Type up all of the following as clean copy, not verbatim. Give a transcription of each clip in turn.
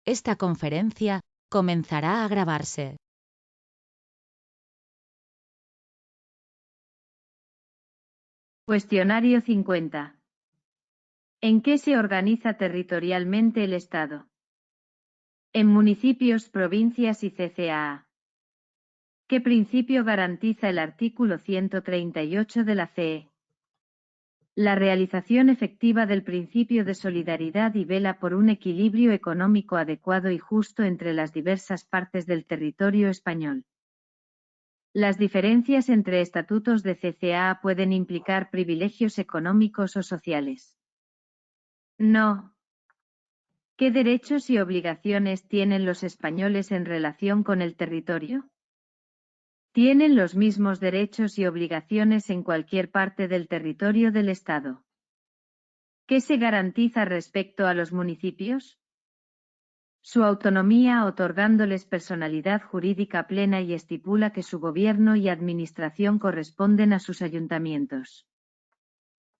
Esta conferencia comenzará a grabarse. Cuestionario 50. ¿En qué se organiza territorialmente el Estado? En municipios, provincias y CCAA. ¿Qué principio garantiza el artículo 138 de la CE? La realización efectiva del principio de solidaridad y vela por un equilibrio económico adecuado y justo entre las diversas partes del territorio español. Las diferencias entre estatutos de CCAA pueden implicar privilegios económicos o sociales. No. ¿Qué derechos y obligaciones tienen los españoles en relación con el territorio? Tienen los mismos derechos y obligaciones en cualquier parte del territorio del Estado. ¿Qué se garantiza respecto a los municipios? Su autonomía, otorgándoles personalidad jurídica plena, y estipula que su gobierno y administración corresponden a sus ayuntamientos.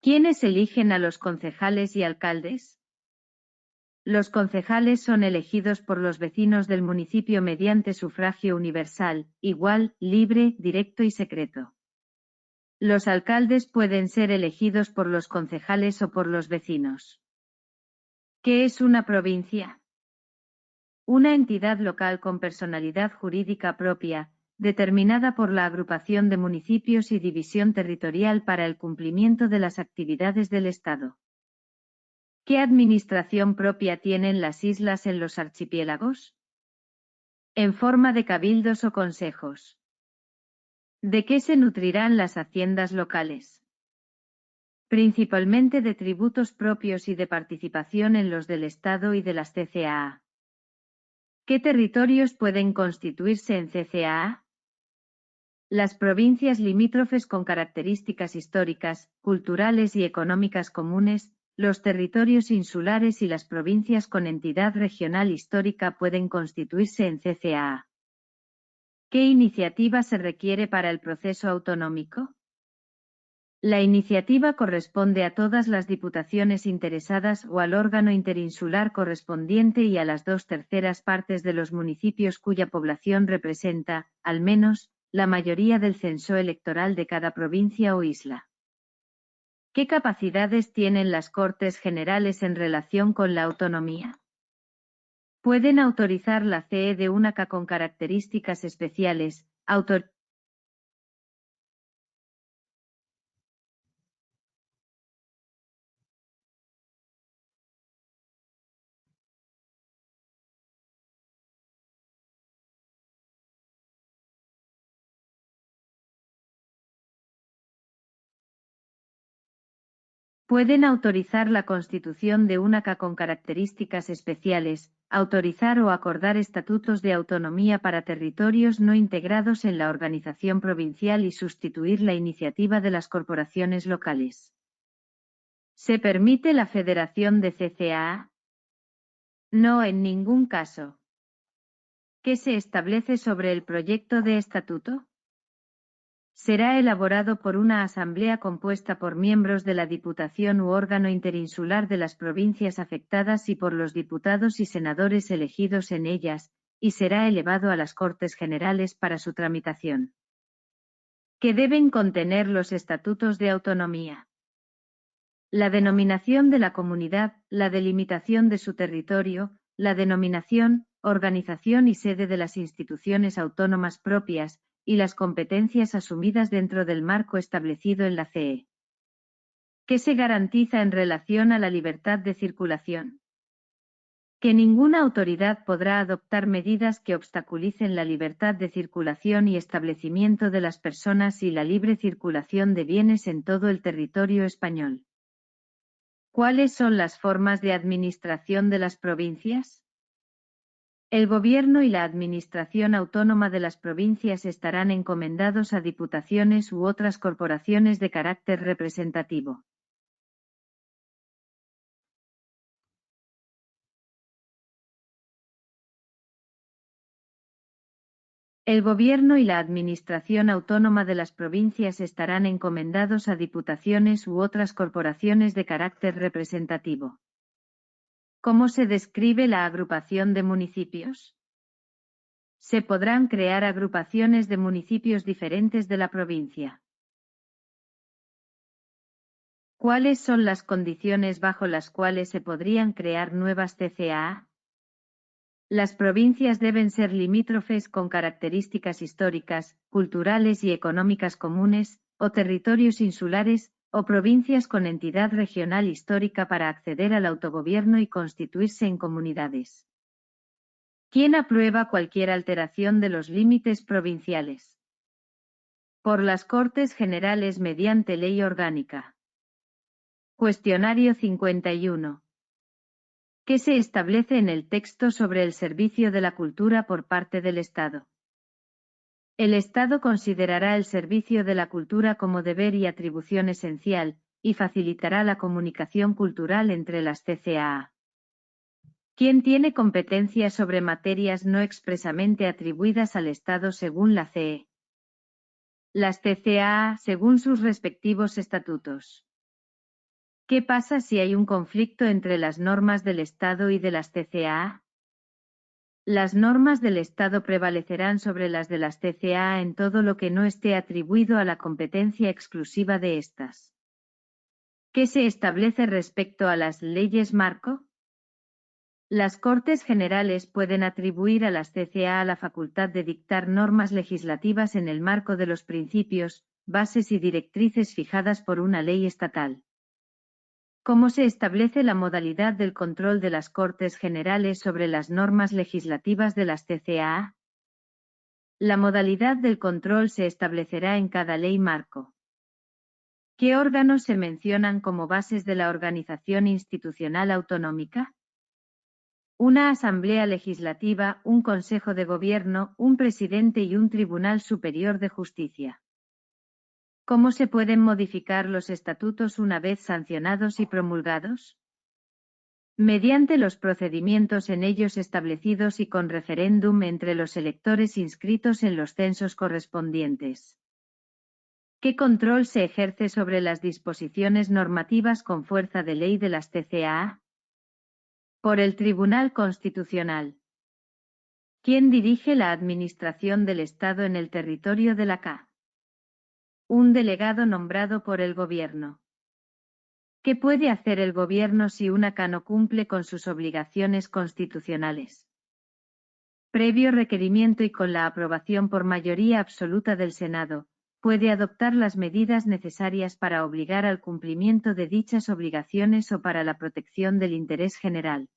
¿Quiénes eligen a los concejales y alcaldes? Los concejales son elegidos por los vecinos del municipio mediante sufragio universal, igual, libre, directo y secreto. Los alcaldes pueden ser elegidos por los concejales o por los vecinos. ¿Qué es una provincia? Una entidad local con personalidad jurídica propia, determinada por la agrupación de municipios y división territorial para el cumplimiento de las actividades del Estado. ¿Qué administración propia tienen las islas en los archipiélagos? En forma de cabildos o consejos. ¿De qué se nutrirán las haciendas locales? Principalmente de tributos propios y de participación en los del Estado y de las CCAA. ¿Qué territorios pueden constituirse en CCAA? Las provincias limítrofes con características históricas, culturales y económicas comunes, los territorios insulares y las provincias con entidad regional histórica pueden constituirse en CCAA. ¿Qué iniciativa se requiere para el proceso autonómico? La iniciativa corresponde a todas las diputaciones interesadas o al órgano interinsular correspondiente y a las 2/3 partes de los municipios cuya población representa, al menos, la mayoría del censo electoral de cada provincia o isla. ¿Qué capacidades tienen las Cortes Generales en relación con la autonomía? Pueden autorizar la CE de una CA con características especiales, Pueden autorizar la constitución de una CA con características especiales, autorizar o acordar estatutos de autonomía para territorios no integrados en la organización provincial y sustituir la iniciativa de las corporaciones locales. ¿Se permite la federación de CCAA? No, en ningún caso. ¿Qué se establece sobre el proyecto de estatuto? Será elaborado por una asamblea compuesta por miembros de la Diputación u órgano interinsular de las provincias afectadas y por los diputados y senadores elegidos en ellas, y será elevado a las Cortes Generales para su tramitación. ¿Qué deben contener los estatutos de autonomía? La denominación de la comunidad, la delimitación de su territorio, la denominación, organización y sede de las instituciones autónomas propias, y las competencias asumidas dentro del marco establecido en la CE. ¿Qué se garantiza en relación a la libertad de circulación? Que ninguna autoridad podrá adoptar medidas que obstaculicen la libertad de circulación y establecimiento de las personas y la libre circulación de bienes en todo el territorio español. ¿Cuáles son las formas de administración de las provincias? El gobierno y la administración autónoma de las provincias estarán encomendados a diputaciones u otras corporaciones de carácter representativo. El gobierno y la administración autónoma de las provincias estarán encomendados a diputaciones u otras corporaciones de carácter representativo. ¿Cómo se describe la agrupación de municipios? Se podrán crear agrupaciones de municipios diferentes de la provincia. ¿Cuáles son las condiciones bajo las cuales se podrían crear nuevas CCA? Las provincias deben ser limítrofes con características históricas, culturales y económicas comunes, o territorios insulares, o provincias con entidad regional histórica para acceder al autogobierno y constituirse en comunidades. ¿Quién aprueba cualquier alteración de los límites provinciales? Por las Cortes Generales mediante ley orgánica. Cuestionario 51. ¿Qué se establece en el texto sobre el servicio de la cultura por parte del Estado? El Estado considerará el servicio de la cultura como deber y atribución esencial, y facilitará la comunicación cultural entre las CCAA. ¿Quién tiene competencia sobre materias no expresamente atribuidas al Estado según la CE? Las CCAA según sus respectivos estatutos. ¿Qué pasa si hay un conflicto entre las normas del Estado y de las CCAA? Las normas del Estado prevalecerán sobre las de las CCAA en todo lo que no esté atribuido a la competencia exclusiva de estas. ¿Qué se establece respecto a las leyes marco? Las Cortes Generales pueden atribuir a las CCAA la facultad de dictar normas legislativas en el marco de los principios, bases y directrices fijadas por una ley estatal. ¿Cómo se establece la modalidad del control de las Cortes Generales sobre las normas legislativas de las CCAA? La modalidad del control se establecerá en cada ley marco. ¿Qué órganos se mencionan como bases de la organización institucional autonómica? Una Asamblea Legislativa, un Consejo de Gobierno, un Presidente y un Tribunal Superior de Justicia. ¿Cómo se pueden modificar los estatutos una vez sancionados y promulgados? Mediante los procedimientos en ellos establecidos y con referéndum entre los electores inscritos en los censos correspondientes. ¿Qué control se ejerce sobre las disposiciones normativas con fuerza de ley de las CCAA? Por el Tribunal Constitucional. ¿Quién dirige la administración del Estado en el territorio de la CA? Un delegado nombrado por el Gobierno. ¿Qué puede hacer el Gobierno si una CA no cumple con sus obligaciones constitucionales? Previo requerimiento y con la aprobación por mayoría absoluta del Senado, puede adoptar las medidas necesarias para obligar al cumplimiento de dichas obligaciones o para la protección del interés general.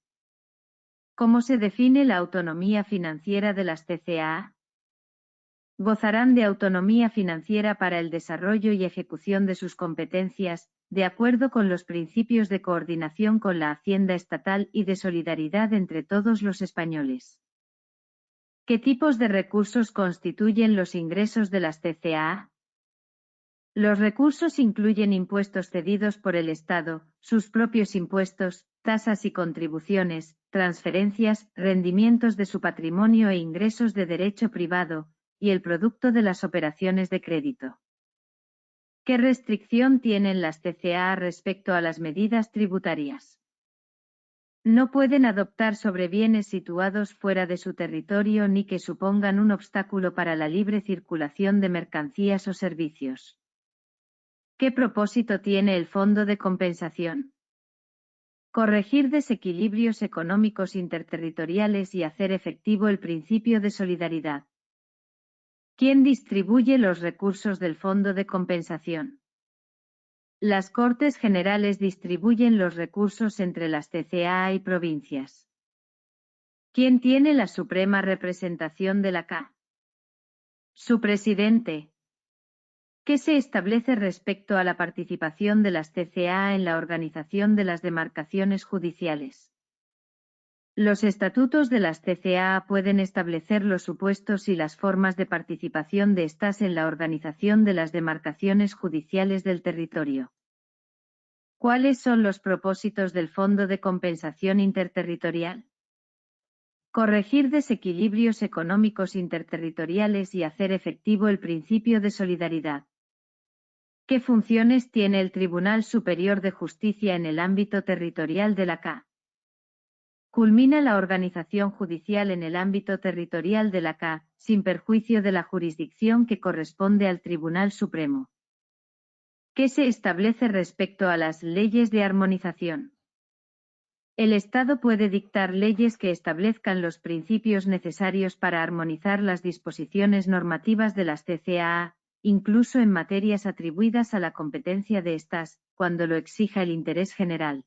¿Cómo se define la autonomía financiera de las CCAA? Gozarán de autonomía financiera para el desarrollo y ejecución de sus competencias, de acuerdo con los principios de coordinación con la Hacienda estatal y de solidaridad entre todos los españoles. ¿Qué tipos de recursos constituyen los ingresos de las CCAA? Los recursos incluyen impuestos cedidos por el Estado, sus propios impuestos, tasas y contribuciones, transferencias, rendimientos de su patrimonio e ingresos de derecho privado, y el producto de las operaciones de crédito. ¿Qué restricción tienen las CCAA respecto a las medidas tributarias? No pueden adoptar sobre bienes situados fuera de su territorio ni que supongan un obstáculo para la libre circulación de mercancías o servicios. ¿Qué propósito tiene el Fondo de Compensación? Corregir desequilibrios económicos interterritoriales y hacer efectivo el principio de solidaridad. ¿Quién distribuye los recursos del Fondo de Compensación? Las Cortes Generales distribuyen los recursos entre las CCAA y provincias. ¿Quién tiene la suprema representación de la CA? Su presidente. ¿Qué se establece respecto a la participación de las CCAA en la organización de las demarcaciones judiciales? Los estatutos de las CCAA pueden establecer los supuestos y las formas de participación de estas en la organización de las demarcaciones judiciales del territorio. ¿Cuáles son los propósitos del Fondo de Compensación Interterritorial? Corregir desequilibrios económicos interterritoriales y hacer efectivo el principio de solidaridad. ¿Qué funciones tiene el Tribunal Superior de Justicia en el ámbito territorial de la CA? Culmina la organización judicial en el ámbito territorial de la CA, sin perjuicio de la jurisdicción que corresponde al Tribunal Supremo. ¿Qué se establece respecto a las leyes de armonización? El Estado puede dictar leyes que establezcan los principios necesarios para armonizar las disposiciones normativas de las CCAA, incluso en materias atribuidas a la competencia de estas, cuando lo exija el interés general.